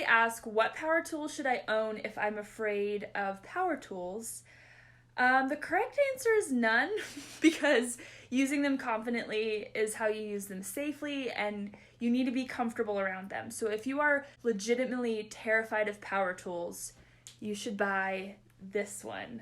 ask, what power tools should I own if I'm afraid of power tools? The correct answer is none, because using them confidently is how you use them safely, and you need to be comfortable around them. So if you are legitimately terrified of power tools, you should buy this one.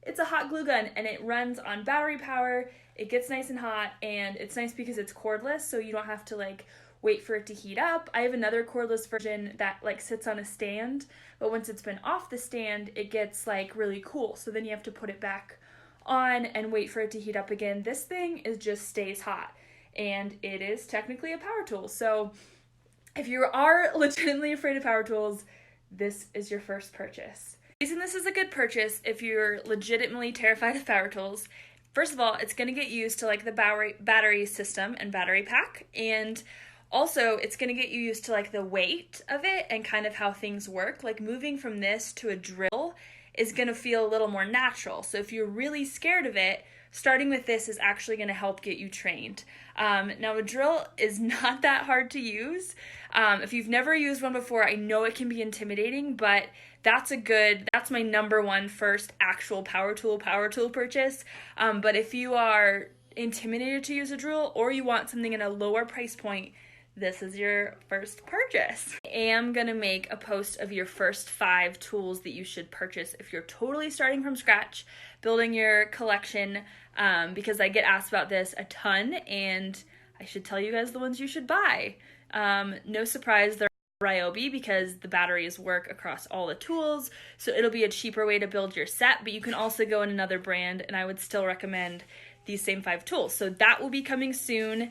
It's a hot glue gun, and it runs on battery power. It gets nice and hot, and it's nice because it's cordless, so you don't have to wait for it to heat up. I have another cordless version that sits on a stand, but once it's been off the stand, it gets really cool. So then you have to put it back on and wait for it to heat up again. This thing just stays hot, and it is technically a power tool. So if you are legitimately afraid of power tools, this is your first purchase. The reason this is a good purchase if you're legitimately terrified of power tools, first of all, it's going to get used to the battery system and battery pack, and also it's going to get you used to the weight of it and kind of how things work. Moving from this to a drill is going to feel a little more natural. So if you're really scared of it, starting with this is actually going to help get you trained. Now, a drill is not that hard to use. If you've never used one before, I know it can be intimidating, but that's my number one first actual power tool purchase. But if you are intimidated to use a drill, or you want something at a lower price point, this is your first purchase. I am gonna make a post of your first 5 tools that you should purchase if you're totally starting from scratch, building your collection, because I get asked about this a ton, and I should tell you guys the ones you should buy. No surprise, they're Ryobi, because the batteries work across all the tools, so it'll be a cheaper way to build your set, but you can also go in another brand, and I would still recommend these same 5 tools. So that will be coming soon.